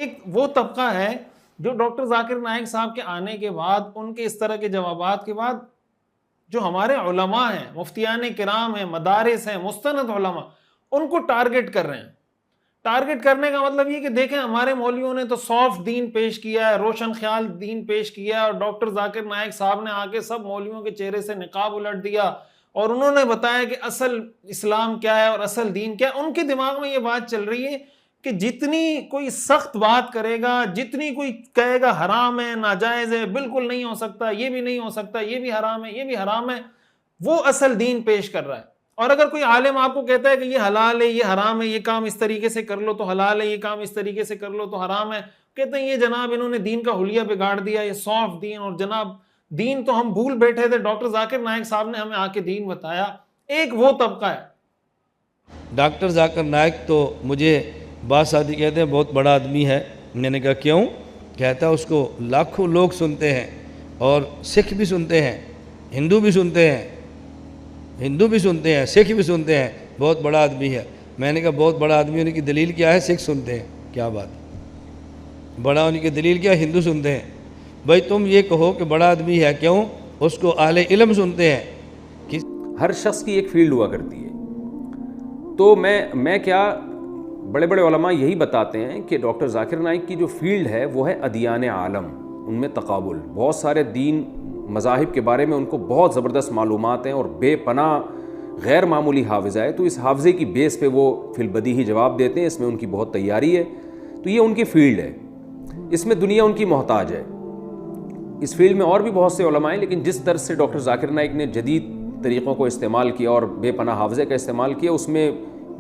ایک وہ طبقہ ہے جو ڈاکٹر ذاکر نائک صاحب کے آنے کے بعد، ان کے اس طرح کے جوابات کے بعد، جو ہمارے علماء ہیں، مفتیان کرام ہیں، مدارس ہیں، مستند علماء، ان کو ٹارگٹ کر رہے ہیں۔ ٹارگٹ کرنے کا مطلب یہ کہ دیکھیں ہمارے مولویوں نے تو سافٹ دین پیش کیا ہے، روشن خیال دین پیش کیا ہے، اور ڈاکٹر ذاکر نائک صاحب نے آ کے سب مولویوں کے چہرے سے نقاب الٹ دیا اور انہوں نے بتایا کہ اصل اسلام کیا ہے اور اصل دین کیا ہے۔ ان کے دماغ میں یہ بات چل رہی ہے کہ جتنی کوئی سخت بات کرے گا، جتنی کوئی کہے گا حرام ہے، ناجائز ہے، بالکل نہیں ہو سکتا، یہ بھی نہیں ہو سکتا، یہ بھی حرام ہے، یہ بھی حرام ہے، وہ اصل دین پیش کر رہا ہے۔ اور اگر کوئی عالم آپ کو کہتا ہے کہ یہ حلال ہے، یہ حرام ہے، یہ کام اس طریقے سے کر لو تو حلال ہے، یہ کام اس طریقے سے کر لو تو حرام ہے، کہتے ہیں یہ جناب انہوں نے دین کا حلیہ بگاڑ دیا، یہ سافٹ دین، اور جناب دین تو ہم بھول بیٹھے تھے، ڈاکٹر ذاکر نائک صاحب نے ہمیں آ کے دین بتایا۔ ایک وہ طبقہ ہے۔ ڈاکٹر ذاکر نائک تو مجھے بعض ساتھی کہتے ہیں بہت بڑا آدمی ہے۔ میں نے کہا کیوں؟ کہتا اس کو لاکھوں لوگ سنتے ہیں، اور سکھ بھی سنتے ہیں، ہندو بھی سنتے ہیں، سکھ بھی سنتے ہیں، بہت بڑا آدمی ہے۔ میں نے کہا بہت بڑا آدمی ہونے کی دلیل کیا ہے؟ سکھ سنتے ہیں، کیا بات ہے؟ بڑا ہونے کی دلیل کیا ہے؟ ہندو سنتے ہیں۔ بھائی تم یہ کہو کہ بڑا آدمی ہے، کیوں؟ اس کو اہل علم سنتے ہیں۔ ہر شخص کی ایک فیلڈ ہوا کرتی ہے، تو میں کیا، بڑے بڑے علماء یہی بتاتے ہیں کہ ڈاکٹر ذاکر نائک کی جو فیلڈ ہے وہ ہے ادیان عالم، ان میں تقابل، بہت سارے دین مذاہب کے بارے میں ان کو بہت زبردست معلومات ہیں اور بے پناہ غیر معمولی حافظہ ہے، تو اس حافظے کی بیس پہ وہ فی البدیہی جواب دیتے ہیں، اس میں ان کی بہت تیاری ہے، تو یہ ان کی فیلڈ ہے، اس میں دنیا ان کی محتاج ہے۔ اس فیلڈ میں اور بھی بہت سے علماء ہیں، لیکن جس طرح سے ڈاکٹر ذاکر نائک نے جدید طریقوں کو استعمال کیا اور بے پناہ حافظے کا استعمال کیا، اس میں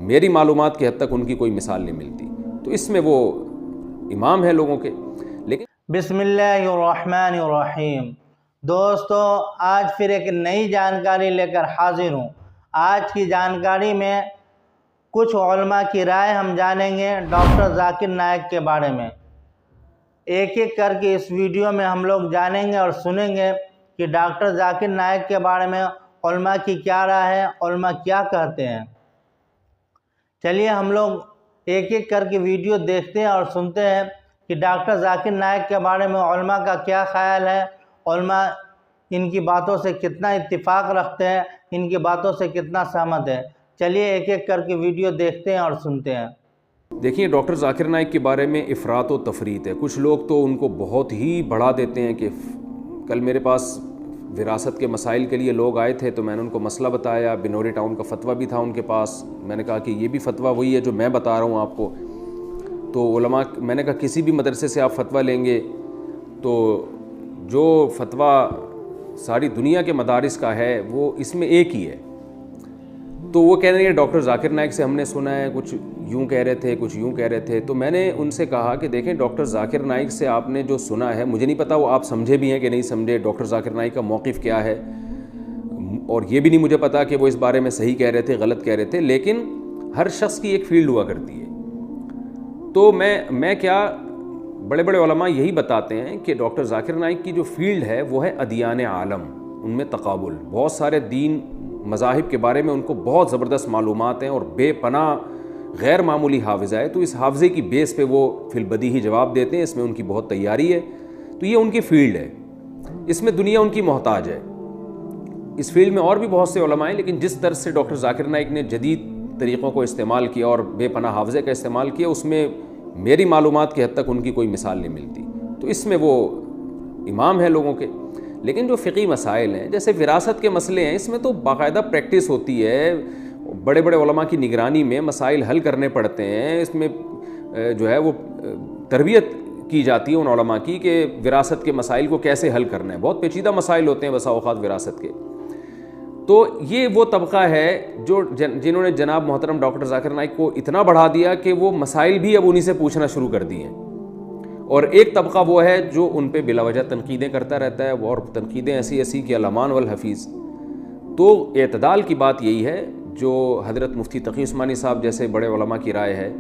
میری معلومات کی حد تک ان کی کوئی مثال نہیں ملتی، تو اس میں وہ امام ہے لوگوں کے۔ لیکن بسم اللہ الرحمن الرحیم۔ دوستو، آج پھر ایک نئی جانکاری لے کر حاضر ہوں۔ آج کی جانکاری میں کچھ علماء کی رائے ہم جانیں گے ڈاکٹر ذاکر نائک کے بارے میں۔ ایک ایک کر کے اس ویڈیو میں ہم لوگ جانیں گے اور سنیں گے کہ ڈاکٹر ذاکر نائک کے بارے میں علماء کی کیا رائے ہے، علماء کیا کہتے ہیں۔ چلیے ہم لوگ ایک ایک کر کے ویڈیو دیکھتے ہیں اور سنتے ہیں کہ ڈاکٹر ذاکر نائک کے بارے میں علماء کا کیا خیال ہے، علماء ان کی باتوں سے کتنا اتفاق رکھتے ہیں، ان کی باتوں سے کتنا سہمت ہے۔ چلیے ایک ایک کر کے ویڈیو دیکھتے ہیں اور سنتے ہیں۔ دیکھیے، ڈاکٹر ذاکر نائک کے بارے میں افراط و تفریط ہے۔ کچھ لوگ تو ان کو بہت ہی بڑھا دیتے ہیں کہ کل میرے پاس وراثت کے مسائل کے لیے لوگ آئے تھے، تو میں نے ان کو مسئلہ بتایا، بنوری ٹاؤن کا فتویٰ بھی تھا ان کے پاس، میں نے کہا کہ یہ بھی فتویٰ وہی ہے جو میں بتا رہا ہوں آپ کو۔ تو علماء، میں نے کہا کسی بھی مدرسے سے آپ فتویٰ لیں گے تو جو فتویٰ ساری دنیا کے مدارس کا ہے وہ اس میں ایک ہی ہے۔ تو وہ کہہ رہے ہیں ڈاکٹر ذاکر نائک سے ہم نے سنا ہے، کچھ یوں کہہ رہے تھے، کچھ یوں کہہ رہے تھے۔ تو میں نے ان سے کہا کہ دیکھیں، ڈاکٹر ذاکر نائک سے آپ نے جو سنا ہے، مجھے نہیں پتا وہ آپ سمجھے بھی ہیں کہ نہیں سمجھے، ڈاکٹر ذاکر نائک کا موقف کیا ہے، اور یہ بھی نہیں مجھے پتا کہ وہ اس بارے میں صحیح کہہ رہے تھے، غلط کہہ رہے تھے، لیکن ہر شخص کی ایک فیلڈ ہوا کرتی ہے۔ تو میں کیا، بڑے بڑے علماء یہی بتاتے ہیں کہ ڈاکٹر ذاکر نائک کی جو فیلڈ ہے وہ ہے ادیان عالم، ان میں تقابل، بہت سارے دین مذاہب کے بارے میں ان کو بہت زبردست معلومات ہیں اور بے پناہ غیر معمولی حافظہ ہے، تو اس حافظے کی بیس پہ وہ فی البدیہی جواب دیتے ہیں، اس میں ان کی بہت تیاری ہے، تو یہ ان کی فیلڈ ہے، اس میں دنیا ان کی محتاج ہے۔ اس فیلڈ میں اور بھی بہت سے علماء ہیں، لیکن جس طرح سے ڈاکٹر ذاکر نائک نے جدید طریقوں کو استعمال کیا اور بے پناہ حافظے کا استعمال کیا، اس میں میری معلومات کی حد تک ان کی کوئی مثال نہیں ملتی، تو اس میں وہ امام ہے لوگوں کے۔ لیکن جو فقہی مسائل ہیں، جیسے وراثت کے مسئلے ہیں، اس میں تو باقاعدہ پریکٹس ہوتی ہے، بڑے بڑے علماء کی نگرانی میں مسائل حل کرنے پڑتے ہیں، اس میں جو ہے وہ تربیت کی جاتی ہے ان علماء کی کہ وراثت کے مسائل کو کیسے حل کرنا ہے، بہت پیچیدہ مسائل ہوتے ہیں بسا اوقات وراثت کے۔ تو یہ وہ طبقہ ہے جو جنہوں نے جناب محترم ڈاکٹر ذاکر نائک کو اتنا بڑھا دیا کہ وہ مسائل بھی اب انہی سے پوچھنا شروع کر دیے ہیں، اور ایک طبقہ وہ ہے جو ان پہ بلا وجہ تنقیدیں کرتا رہتا ہے، اور تنقیدیں ایسی کہ الامان والحفیظ۔ تو اعتدال کی بات یہی ہے جو حضرت مفتی تقی عثمانی صاحب جیسے بڑے علماء کی رائے ہے،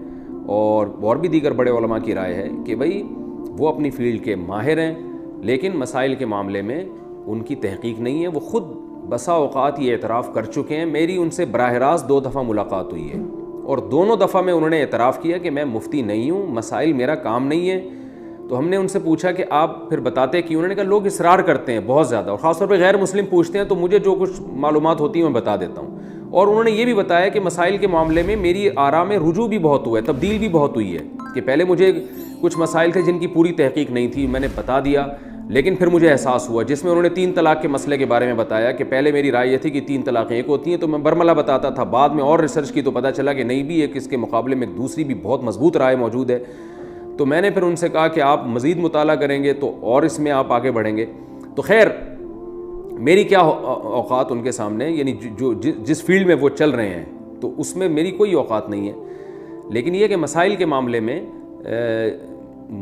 اور بھی دیگر بڑے علماء کی رائے ہے کہ بھئی وہ اپنی فیلڈ کے ماہر ہیں، لیکن مسائل کے معاملے میں ان کی تحقیق نہیں ہے۔ وہ خود بسا اوقات یہ اعتراف کر چکے ہیں، میری ان سے براہ راست 2 دفعہ ملاقات ہوئی ہے، اور دونوں دفعہ میں انہوں نے اعتراف کیا کہ میں مفتی نہیں ہوں, مسائل میرا کام نہیں ہے. تو ہم نے ان سے پوچھا کہ آپ پھر بتاتے کیوں؟ انہوں نے کہا لوگ اصرار کرتے ہیں بہت زیادہ, اور خاص طور پہ غیر مسلم پوچھتے ہیں, تو مجھے جو کچھ معلومات ہوتی ہیں میں بتا دیتا ہوں. اور انہوں نے یہ بھی بتایا کہ مسائل کے معاملے میں میری آراء میں رجوع بھی بہت ہوا ہے, تبدیل بھی بہت ہوئی ہے, کہ پہلے مجھے کچھ مسائل تھے جن کی پوری تحقیق نہیں تھی, میں نے بتا دیا, لیکن پھر مجھے احساس ہوا, جس میں انہوں نے 3 طلاق کے مسئلے کے بارے میں بتایا کہ پہلے میری رائے یہ تھی کہ 3 طلاقیں ایک ہوتی ہیں, تو میں برملا بتاتا تھا. بعد میں اور ریسرچ کی تو پتہ چلا کہ نہیں, بھی ایک اس کے مقابلے میں ایک دوسری بھی بہت مضبوط رائے موجود ہے. تو میں نے پھر ان سے کہا کہ آپ مزید مطالعہ کریں گے تو اور اس میں آپ آگے بڑھیں گے. تو خیر میری کیا اوقات ان کے سامنے, یعنی جو جس فیلڈ میں وہ چل رہے ہیں تو اس میں میری کوئی اوقات نہیں ہے. لیکن یہ کہ مسائل کے معاملے میں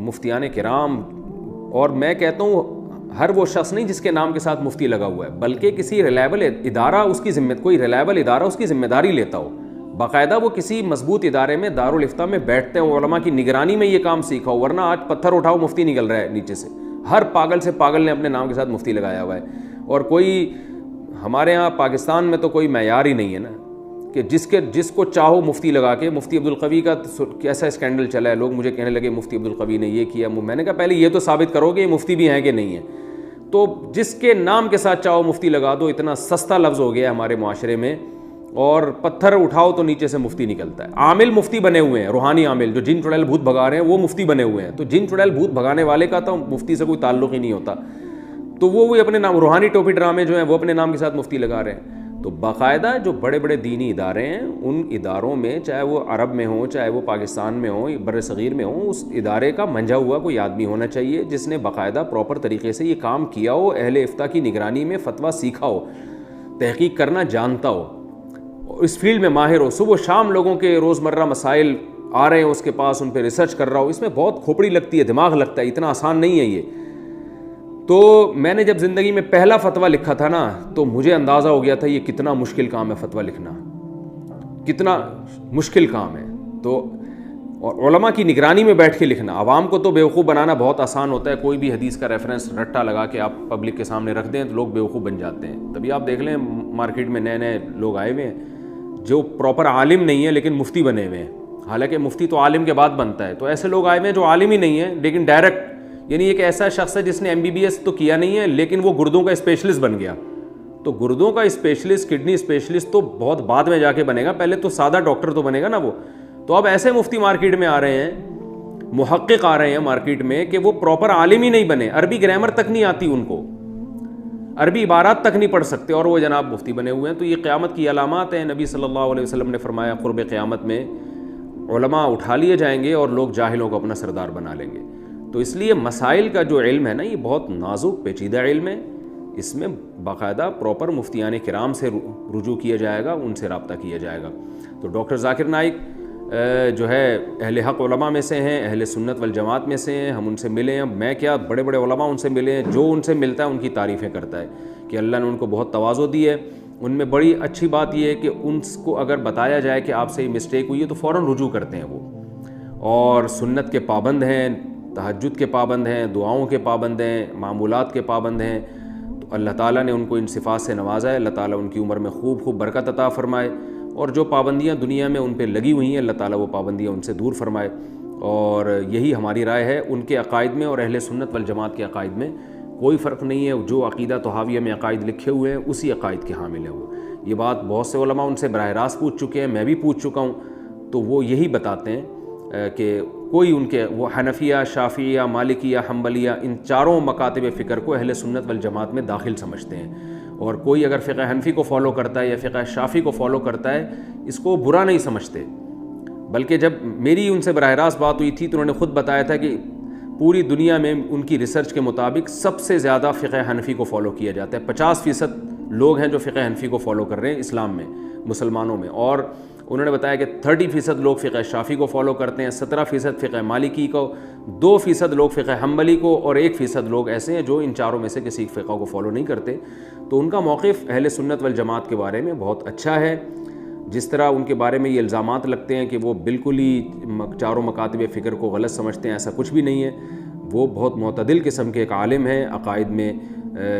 مفتیان کرام, اور میں کہتا ہوں ہر وہ شخص نہیں جس کے نام کے ساتھ مفتی لگا ہوا ہے, بلکہ کسی ریلائبل ادارہ اس کی کوئی ریلائبل ادارہ اس کی ذمہ داری لیتا ہو, باقاعدہ وہ کسی مضبوط ادارے میں دارالافتاء میں بیٹھتے ہیں, علماء کی نگرانی میں یہ کام سیکھا ہو, ورنہ آج پتھر اٹھاؤ مفتی نکل رہا ہے نیچے سے. ہر پاگل سے پاگل نے اپنے نام کے ساتھ مفتی لگایا ہوا ہے, اور کوئی ہمارے ہاں پاکستان میں تو کوئی معیار ہی نہیں ہے نا کہ جس کو چاہو مفتی لگا کے. مفتی عبدالقوی کا کیسا اسکینڈل چلا ہے, لوگ مجھے کہنے لگے مفتی عبدالقوی نے یہ کیا. میں نے کہا پہلے یہ تو ثابت کرو کہ یہ مفتی بھی ہیں کہ نہیں ہیں. تو جس کے نام کے ساتھ چاہو مفتی لگا دو, اتنا سستا لفظ ہو گیا ہے ہمارے معاشرے میں, اور پتھر اٹھاؤ تو نیچے سے مفتی نکلتا ہے. عامل مفتی بنے ہوئے ہیں, روحانی عامل جو جن چڑیل بھوت بھگا رہے ہیں وہ مفتی بنے ہوئے ہیں. تو جن چڑیل بھوت بھگانے والے کا تو مفتی سے کوئی تعلق ہی نہیں ہوتا, تو وہ اپنے نام, روحانی ٹوپی ڈرامے جو ہیں وہ اپنے نام کے ساتھ مفتی لگا رہے ہیں. تو باقاعدہ جو بڑے بڑے دینی ادارے ہیں ان اداروں میں, چاہے وہ عرب میں ہوں چاہے وہ پاکستان میں ہوں بر صغیر میں ہوں, اس ادارے کا منجھا ہوا کوئی آدمی ہونا چاہیے جس نے باقاعدہ پراپر طریقے سے یہ کام کیا ہو, اہل افتاء کی نگرانی میں فتویٰ سیکھا ہو, تحقیق کرنا جانتا ہو, اس فیلڈ میں ماہر ہو. صبح و شام لوگوں کے روزمرہ مسائل آ رہے ہیں اس کے پاس, ان پہ ریسرچ کر رہا ہو. اس میں بہت کھوپڑی لگتی ہے, دماغ لگتا ہے, اتنا آسان نہیں ہے یہ. تو میں نے جب زندگی میں پہلا فتویٰ لکھا تھا نا, تو مجھے اندازہ ہو گیا تھا یہ کتنا مشکل کام ہے فتویٰ لکھنا, کتنا مشکل کام ہے. تو اور علماء کی نگرانی میں بیٹھ کے لکھنا, عوام کو تو بیوقوف بنانا بہت آسان ہوتا ہے, کوئی بھی حدیث کا ریفرنس رٹا لگا کے آپ پبلک کے سامنے رکھ دیں تو لوگ بیوقوف بن جاتے ہیں. تبھی آپ دیکھ لیں مارکیٹ میں نئے نئے لوگ آئے ہوئے ہیں جو پراپر عالم نہیں ہے لیکن مفتی بنے ہوئے ہیں, حالانکہ مفتی تو عالم کے بعد بنتا ہے. تو ایسے لوگ آئے ہوئے ہیں جو عالم ہی نہیں ہے لیکن ڈائریکٹ, یعنی ایک ایسا شخص ہے جس نے MBBS تو کیا نہیں ہے لیکن وہ گردوں کا اسپیشلسٹ بن گیا. تو گردوں کا اسپیشلسٹ, کڈنی اسپیشلسٹ تو بہت بعد میں جا کے بنے گا, پہلے تو سادہ ڈاکٹر تو بنے گا نا وہ. تو اب ایسے مفتی مارکیٹ میں آ رہے ہیں, محقق آ رہے ہیں مارکیٹ میں کہ وہ پراپر عالم ہی نہیں بنے, عربی گرامر تک نہیں آتی ان کو, عربی عبارات تک نہیں پڑھ سکتے, اور وہ جناب مفتی بنے ہوئے ہیں. تو یہ قیامت کی علامات ہیں. نبی صلی اللہ علیہ وسلم نے فرمایا قرب قیامت میں علماء اٹھا لیے جائیں گے اور لوگ جاہلوں کو اپنا سردار بنا لیں گے. تو اس لیے مسائل کا جو علم ہے نا, یہ بہت نازک پیچیدہ علم ہے. اس میں باقاعدہ پراپر مفتیان کرام سے رجوع کیا جائے گا, ان سے رابطہ کیا جائے گا. تو ڈاکٹر ذاکر نائک جو ہے اہل حق علماء میں سے ہیں, اہل سنت والجماعت میں سے ہیں. ہم ان سے ملے ہیں, میں کیا بڑے بڑے علماء ان سے ملے ہیں, جو ان سے ملتا ہے ان کی تعریفیں کرتا ہے کہ اللہ نے ان کو بہت تواضع دی ہے. ان میں بڑی اچھی بات یہ ہے کہ ان کو اگر بتایا جائے کہ آپ سے یہ مسٹیک ہوئی ہے تو فوراً رجوع کرتے ہیں وہ, اور سنت کے پابند ہیں, تہجد کے پابند ہیں, دعاؤں کے پابند ہیں, معمولات کے پابند ہیں. تو اللہ تعالیٰ نے ان کو ان صفات سے نوازا ہے. اللہ تعالیٰ ان کی عمر میں خوب خوب برکت عطا فرمائے, اور جو پابندیاں دنیا میں ان پہ لگی ہوئی ہیں اللہ تعالیٰ وہ پابندیاں ان سے دور فرمائے. اور یہی ہماری رائے ہے. ان کے عقائد میں اور اہل سنت والجماعت کے عقائد میں کوئی فرق نہیں ہے. جو عقیدہ طحاویہ میں عقائد لکھے ہوئے ہیں اسی عقائد کے حامل ہیں وہ. یہ بات بہت سے علماء ان سے براہ راست پوچھ چکے ہیں, میں بھی پوچھ چکا ہوں. تو وہ یہی بتاتے ہیں کہ کوئی ان کے وہ حنفیہ, شافعیہ, مالکیہ, حنبلیہ, ان چاروں مکاتب فکر کو اہل سنت والجماعت میں داخل سمجھتے ہیں. اور کوئی اگر فقہ حنفی کو فالو کرتا ہے یا فقہ شافعی کو فالو کرتا ہے اس کو برا نہیں سمجھتے. بلکہ جب میری ان سے براہ راست بات ہوئی تھی تو انہوں نے خود بتایا تھا کہ پوری دنیا میں ان کی ریسرچ کے مطابق سب سے زیادہ فقہ حنفی کو فالو کیا جاتا ہے. 50% لوگ ہیں جو فقہ حنفی کو فالو کر رہے ہیں اسلام میں, مسلمانوں میں. اور انہوں نے بتایا کہ 30% لوگ فقہ شافعی کو فالو کرتے ہیں, 17% فقہ مالکی کو, 2% لوگ فقہ حنبلی کو, اور 1% لوگ ایسے ہیں جو ان چاروں میں سے کسی فقہ کو فالو نہیں کرتے. تو ان کا موقف اہل سنت والجماعت کے بارے میں بہت اچھا ہے. جس طرح ان کے بارے میں یہ الزامات لگتے ہیں کہ وہ بالکل ہی چاروں مکاتب فکر کو غلط سمجھتے ہیں, ایسا کچھ بھی نہیں ہے. وہ بہت معتدل قسم کے ایک عالم ہیں. عقائد میں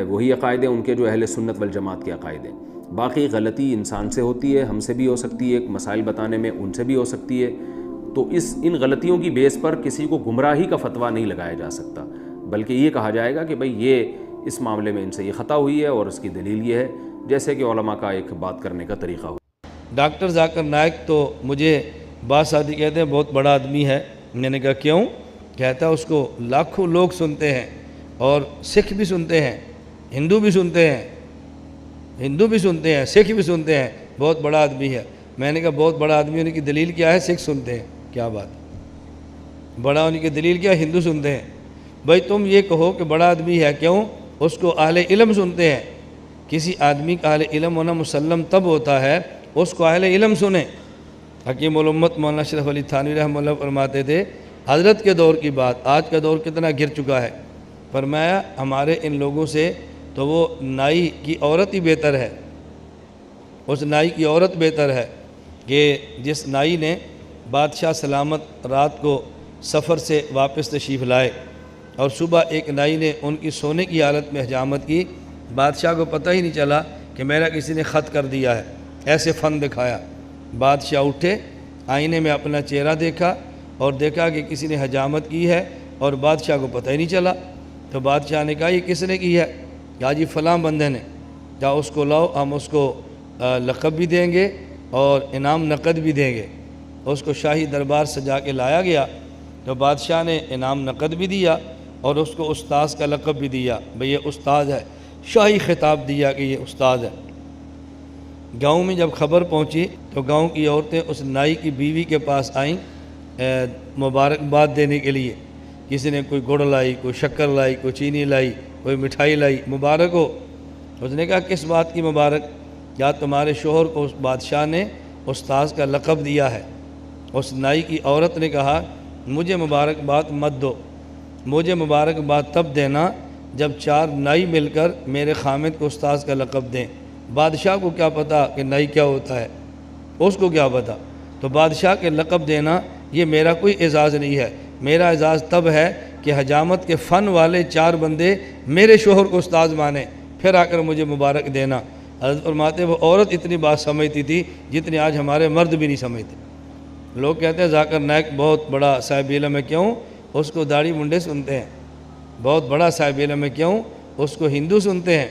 وہی عقائد ہیں ان کے جو اہل سنت والجماعت کے عقائد ہیں. باقی غلطی انسان سے ہوتی ہے، ہم سے بھی ہو سکتی ہے، مسائل بتانے میں ان سے بھی ہو سکتی ہے، تو ان غلطیوں کی بیس پر کسی کو گمراہی کا فتویٰ نہیں لگایا جا سکتا، بلکہ یہ کہا جائے گا کہ بھئی یہ اس معاملے میں ان سے یہ خطا ہوئی ہے اور اس کی دلیل یہ ہے، جیسے کہ علماء کا ایک بات کرنے کا طریقہ ہو۔ ڈاکٹر ذاکر نائک تو مجھے بات ساتھی کہتے ہیں بہت بڑا آدمی ہے۔ میں نے کہا کیوں؟ کہتا ہے اس کو لاکھوں لوگ سنتے ہیں، اور سکھ بھی سنتے ہیں، ہندو بھی سنتے ہیں، سکھ بھی سنتے ہیں، بہت بڑا آدمی ہے۔ میں نے کہا بہت بڑا آدمی ہونے کی دلیل کیا ہے؟ سکھ سنتے ہیں، کیا بات ہے؟ بڑا ہونے کی دلیل کیا ہے؟ ہندو سنتے ہیں۔ بھائی تم یہ کہو کہ بڑا آدمی ہے، کیوں؟ اس کو اہل علم سنتے ہیں۔ کسی آدمی کا اہل علم ہونا مسلم تب ہوتا ہے اس کو اہل علم سنیں۔ حکیم الامت مولانا اشرف علی تھانوی رحمہ اللہ فرماتے تھے، حضرت کے دور کی بات، آج کا دور کتنا گر چکا ہے، فرمایا ہمارے ان لوگوں سے تو وہ نائی کی عورت ہی بہتر ہے، اس نائی کی عورت بہتر ہے کہ جس نائی نے بادشاہ سلامت رات کو سفر سے واپس تشریف لائے اور صبح ایک نائی نے ان کی سونے کی حالت میں حجامت کی، بادشاہ کو پتہ ہی نہیں چلا کہ میرا کسی نے خط کر دیا ہے، ایسے فن دکھایا۔ بادشاہ اٹھے، آئینے میں اپنا چہرہ دیکھا اور دیکھا کہ کسی نے حجامت کی ہے اور بادشاہ کو پتہ ہی نہیں چلا۔ تو بادشاہ نے کہا یہ کس نے کی ہے؟ کہا جی فلاں بندے نے۔ کہا اس کو لاؤ، ہم اس کو لقب بھی دیں گے اور انعام نقد بھی دیں گے۔ اس کو شاہی دربار سجا کے لایا گیا تو بادشاہ نے انعام نقد بھی دیا اور اس کو استاذ کا لقب بھی دیا، بھئی یہ استاذ ہے، شاہی خطاب دیا کہ یہ استاذ ہے۔ گاؤں میں جب خبر پہنچی تو گاؤں کی عورتیں اس نائی کی بیوی کے پاس آئیں مبارکباد دینے کے لیے۔ کسی نے کوئی گڑ لائی، کوئی شکر لائی، کوئی چینی لائی، کوئی مٹھائی لائی، مبارک ہو۔ اس نے کہا کس بات کی مبارک؟ یا تمہارے شوہر کو اس بادشاہ نے استاذ کا لقب دیا ہے۔ اس نائی کی عورت نے کہا مجھے مبارکباد مت دو، مجھے مبارکباد تب دینا جب 4 نائی مل کر میرے خامد کو استاذ کا لقب دیں۔ بادشاہ کو کیا پتہ کہ نائی کیا ہوتا ہے، اس کو کیا پتہ؟ تو بادشاہ کے لقب دینا یہ میرا کوئی اعزاز نہیں ہے، میرا اعزاز تب ہے کہ حجامت کے فن والے 4 بندے میرے شوہر کو استاذ مانے، پھر آ کر مجھے مبارک دینا۔ حضرت فرماتے وہ عورت اتنی بات سمجھتی تھی جتنی آج ہمارے مرد بھی نہیں سمجھتے۔ لوگ کہتے ہیں ذاکر نائک بہت بڑا صاحب علم ہے، کیوں؟ اس کو داڑھی منڈے سنتے ہیں۔ بہت بڑا صاحب علم ہے، کیوں؟ اس کو ہندو سنتے ہیں۔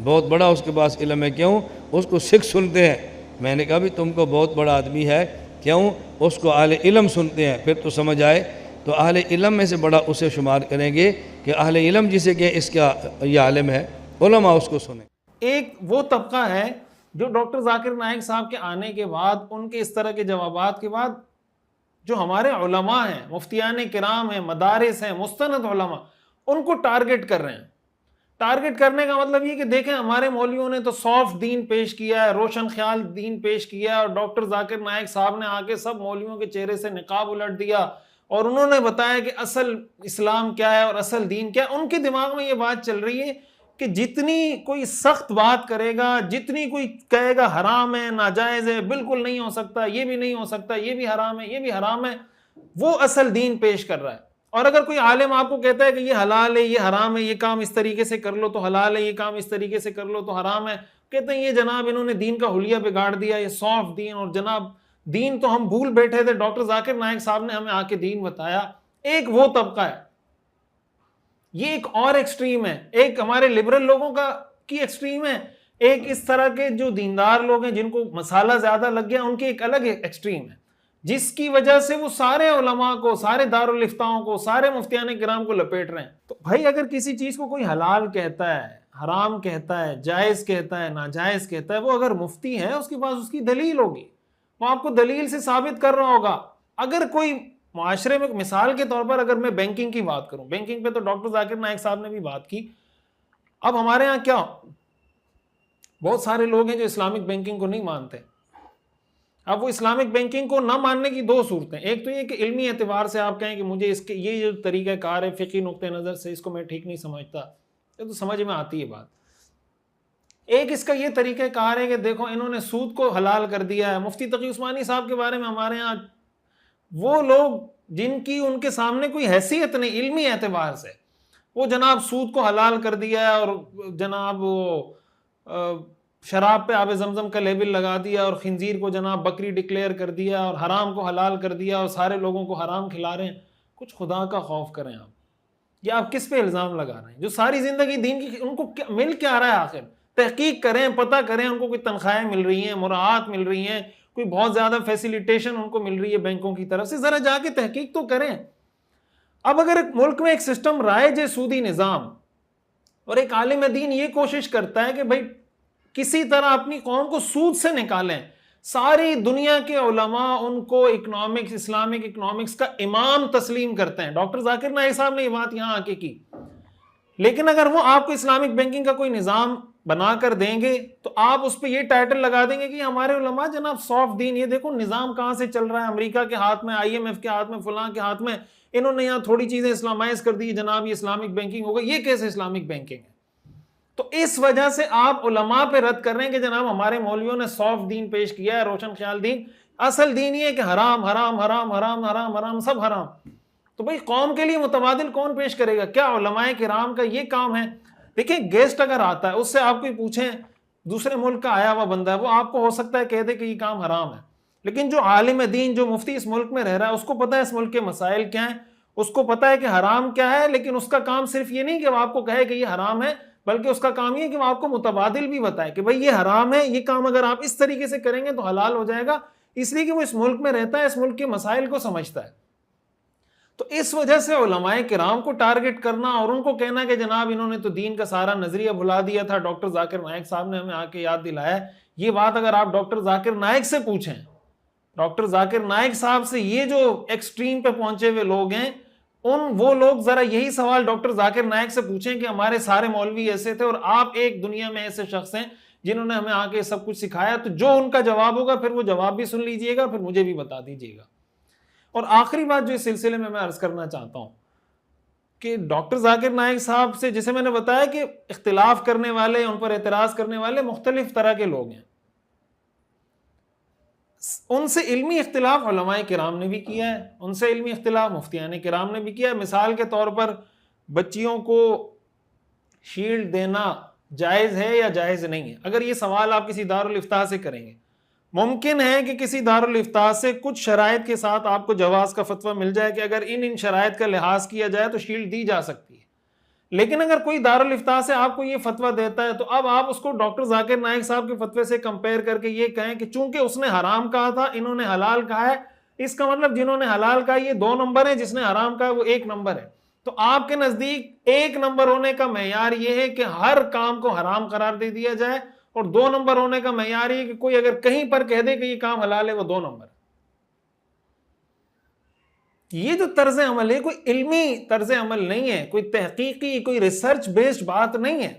بہت بڑا اس کے پاس علم ہے، کیوں؟ اس کو سکھ سنتے ہیں۔ میں نے کہا بھی تم کو بہت بڑا آدمی ہے، کیوں؟ اس کو اہل علم سنتے ہیں۔ پھر تو سمجھ آئے تو اہل علم میں سے بڑا اسے شمار کریں گے کہ اہل علم جسے کہ اس کا یہ عالم ہے، علماء اس کو سنیں۔ ایک وہ طبقہ ہے جو ڈاکٹر ذاکر نائک صاحب کے آنے کے بعد، ان کے اس طرح کے جوابات کے بعد، جو ہمارے علماء ہیں، مفتیان کرام ہیں، مدارس ہیں، مستند علماء، ان کو ٹارگٹ کر رہے ہیں۔ ٹارگٹ کرنے کا مطلب یہ کہ دیکھیں ہمارے مولویوں نے تو صاف دین پیش کیا ہے، روشن خیال دین پیش کیا ہے، اور ڈاکٹر ذاکر نائک صاحب نے آ کے سب مولویوں کے چہرے سے نقاب الٹ دیا اور انہوں نے بتایا کہ اصل اسلام کیا ہے اور اصل دین کیا ہے۔ ان کے دماغ میں یہ بات چل رہی ہے کہ جتنی کوئی سخت بات کرے گا، جتنی کوئی کہے گا حرام ہے، ناجائز ہے، بالکل نہیں ہو سکتا، یہ بھی نہیں ہو سکتا، یہ بھی حرام ہے، یہ بھی حرام ہے، وہ اصل دین پیش کر رہا ہے۔ اور اگر کوئی عالم آپ کو کہتا ہے کہ یہ حلال ہے، یہ حرام ہے، یہ کام اس طریقے سے کر لو تو حلال ہے، یہ کام اس طریقے سے کر لو تو حرام ہے، کہتے ہیں یہ جناب انہوں نے دین کا حلیہ بگاڑ دیا، یہ صاف دین، اور جناب دین تو ہم بھول بیٹھے تھے، ڈاکٹر ذاکر نائک صاحب نے ہمیں آ کے دین بتایا۔ ایک وہ طبقہ ہے، یہ ایک اور ایکسٹریم ہے، ایک ہمارے لبرل لوگوں کی ایکسٹریم ہے، ایک اس طرح کے جو دیندار لوگ ہیں جن کو مسالہ زیادہ لگ گیا ان کی ایک الگ ایکسٹریم ہے، جس کی وجہ سے وہ سارے علماء کو، سارے دارالفتاؤں کو، سارے مفتیان کرام کو لپیٹ رہے ہیں۔ تو بھائی اگر کسی چیز کو کوئی حلال کہتا ہے، حرام کہتا ہے، جائز کہتا ہے، ناجائز کہتا ہے، وہ اگر مفتی ہے اس کے پاس اس کی دلیل ہوگی، وہ آپ کو دلیل سے ثابت کر رہا ہوگا۔ اگر کوئی معاشرے میں، مثال کے طور پر اگر میں بینکنگ کی بات کروں، بینکنگ پہ تو ڈاکٹر ذاکر نائک صاحب نے بھی بات کی۔ اب ہمارے ہاں کیا بہت سارے لوگ ہیں جو اسلامک بینکنگ کو نہیں مانتے۔ اب وہ اسلامک بینکنگ کو نہ ماننے کی 2 صورتیں، ایک تو یہ کہ علمی اعتبار سے آپ کہیں کہ مجھے اس کے یہ جو طریقہ کار ہے فقہی نقطہ نظر سے اس کو میں ٹھیک نہیں سمجھتا، یہ تو سمجھ میں آتی ہے بات۔ ایک اس کا یہ طریقہ کار ہے کہ دیکھو انہوں نے سود کو حلال کر دیا ہے۔ مفتی تقی عثمانی صاحب کے بارے میں ہمارے ہاں وہ لوگ جن کی ان کے سامنے کوئی حیثیت نہیں علمی اعتبار سے، وہ جناب سود کو حلال کر دیا ہے اور جناب وہ شراب پہ آب زمزم کا لیبل لگا دیا اور خنزیر کو جناب بکری ڈکلیئر کر دیا اور حرام کو حلال کر دیا اور سارے لوگوں کو حرام کھلا رہے ہیں. کچھ خدا کا خوف کریں آپ. یہ آپ کس پہ الزام لگا رہے ہیں؟ جو ساری زندگی دین کی ان کو مل کیا رہا ہے آخر؟ تحقیق کریں, پتہ کریں ان کو کوئی تنخواہیں مل رہی ہیں, مراعات مل رہی ہیں, کوئی بہت زیادہ فیسیلیٹیشن ان کو مل رہی ہے بینکوں کی طرف سے, ذرا جا کے تحقیق تو کریں. اب اگر ایک ملک میں ایک سسٹم رائج ہے سودی نظام, اور ایک عالم دین یہ کوشش کرتا ہے کہ بھائی کسی طرح اپنی قوم کو سود سے نکالیں, ساری دنیا کے علماء ان کو اکنامکس, اسلامک اکنامکس کا امام تسلیم کرتے ہیں. ڈاکٹر ذاکر نائک صاحب نے یہ بات یہاں آ کے کی, لیکن اگر وہ آپ کو اسلامک بینکنگ کا کوئی نظام بنا کر دیں گے تو آپ اس پہ یہ ٹائٹل لگا دیں گے کہ ہمارے علماء جناب سافٹ دین, یہ دیکھو نظام کہاں سے چل رہا ہے, امریکہ کے ہاتھ میں, IMF کے ہاتھ میں, فلاں کے ہاتھ میں, انہوں نے یہاں تھوڑی چیزیں اسلامائز کر دی, جناب یہ اسلامک بینکنگ ہوگا. یہ کیسے اسلامک بینکنگ ہے؟ تو اس وجہ سے آپ علماء پہ رد کر رہے ہیں کہ جناب ہمارے مولویوں نے سافٹ دین پیش کیا ہے, روشن خیال دین. اصل دین یہ ہے کہ حرام حرام حرام حرام حرام حرام سب حرام. تو بھئی قوم کے لیے متبادل کون پیش کرے گا؟ کیا علماء کرام کا یہ کام ہے؟ دیکھیں گیسٹ اگر آتا ہے, اس سے آپ کوئی پوچھیں, دوسرے ملک کا آیا ہوا بندہ ہے, وہ آپ کو ہو سکتا ہے کہہ دے کہ یہ کام حرام ہے, لیکن جو عالم دین, جو مفتی اس ملک میں رہ رہا ہے, اس کو پتہ ہے اس ملک کے مسائل کیا ہیں, اس کو پتہ ہے کہ حرام کیا ہے. لیکن اس کا کام صرف یہ نہیں کہ وہ آپ کو کہے کہ یہ حرام ہے, بلکہ اس کا کام یہ ہے کہ وہ آپ کو متبادل بھی بتائے کہ بھئی یہ حرام ہے, یہ کام اگر آپ اس طریقے سے کریں گے تو حلال ہو جائے گا, اس لیے کہ وہ اس ملک میں رہتا ہے, اس ملک کے مسائل کو سمجھتا ہے. تو اس وجہ سے علماء کرام کو ٹارگٹ کرنا اور ان کو کہنا کہ جناب انہوں نے تو دین کا سارا نظریہ بھلا دیا تھا, ڈاکٹر ذاکر نائک صاحب نے ہمیں آ کے یاد دلایا. یہ بات اگر آپ ڈاکٹر ذاکر نائک سے پوچھیں, ڈاکٹر ذاکر نائک صاحب سے, یہ جو ایکسٹریم پہ پہنچے ہوئے لوگ ہیں, وہ لوگ ذرا یہی سوال ڈاکٹر ذاکر نائک سے پوچھیں کہ ہمارے سارے مولوی ایسے تھے اور آپ ایک دنیا میں ایسے شخص ہیں جنہوں نے ہمیں آ کے سب کچھ سکھایا. تو جو ان کا جواب ہوگا پھر وہ جواب بھی سن لیجئے گا, پھر مجھے بھی بتا دیجئے گا. اور آخری بات جو اس سلسلے میں عرض کرنا چاہتا ہوں کہ ڈاکٹر ذاکر نائک صاحب سے, جسے میں نے بتایا کہ اختلاف کرنے والے, ان پر اعتراض کرنے والے مختلف طرح کے لوگ ہیں, ان سے علمی اختلاف علماء کرام نے بھی کیا ہے, ان سے علمی اختلاف مفتیان کرام نے بھی کیا ہے. مثال کے طور پر بچیوں کو شیلڈ دینا جائز ہے یا جائز نہیں ہے؟ اگر یہ سوال آپ کسی دارالافتاء سے کریں گے, ممکن ہے کہ کسی دارالافتاء سے کچھ شرائط کے ساتھ آپ کو جواز کا فتویٰ مل جائے کہ اگر ان شرائط کا لحاظ کیا جائے تو شیلڈ دی جا سکتی ہے. لیکن اگر کوئی دارالافتاء سے آپ کو یہ فتویٰ دیتا ہے تو اب آپ اس کو ڈاکٹر ذاکر نائک صاحب کے فتوے سے کمپیئر کر کے یہ کہیں کہ چونکہ اس نے حرام کہا تھا, انہوں نے حلال کہا ہے, اس کا مطلب جنہوں نے حلال کہا یہ 2 نمبر ہیں, جس نے حرام کہا وہ 1 نمبر ہے. تو آپ کے نزدیک 1 نمبر ہونے کا معیار یہ ہے کہ ہر کام کو حرام قرار دے دیا جائے, اور 2 نمبر ہونے کا معیار یہ ہے کہ کوئی اگر کہیں پر کہہ دے کہ یہ کام حلال ہے وہ 2 نمبر. یہ جو طرز عمل ہے کوئی علمی طرز عمل نہیں ہے, کوئی تحقیقی, کوئی ریسرچ بیسڈ بات نہیں ہے.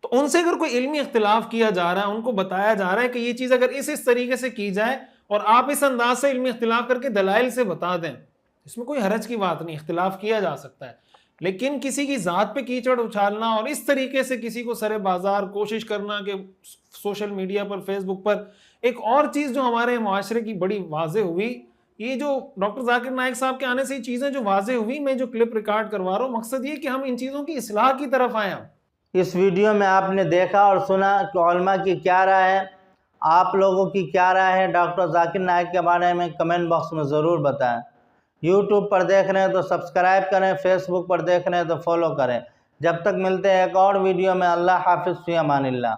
تو ان سے اگر کوئی علمی اختلاف کیا جا رہا ہے, ان کو بتایا جا رہا ہے کہ یہ چیز اگر اس طریقے سے کی جائے اور آپ اس انداز سے علمی اختلاف کر کے دلائل سے بتا دیں, اس میں کوئی حرج کی بات نہیں, اختلاف کیا جا سکتا ہے. لیکن کسی کی ذات پہ کیچڑ اچھالنا اور اس طریقے سے کسی کو سرے بازار کوشش کرنا کہ سوشل میڈیا پر, فیس بک پر. ایک اور چیز جو ہمارے معاشرے کی بڑی واضح ہوئی, یہ جو ڈاکٹر ذاکر نائک صاحب کے آنے سے یہ چیزیں جو واضح ہوئی, میں جو کلپ ریکارڈ کروا رہا ہوں, مقصد یہ کہ ہم ان چیزوں کی اصلاح کی طرف آئیں. اس ویڈیو میں آپ نے دیکھا اور سنا کہ علماء کی کیا رائے ہے, آپ لوگوں کی کیا رائے ہے ڈاکٹر ذاکر نائک کے بارے میں کمنٹ باکس میں ضرور بتائیں. یوٹیوب پر دیکھ رہے ہیں تو سبسکرائب کریں, فیس بک پر دیکھ رہے ہیں تو فالو کریں. جب تک ملتے ہیں ایک اور ویڈیو میں, اللہ حافظ, فی امان اللہ.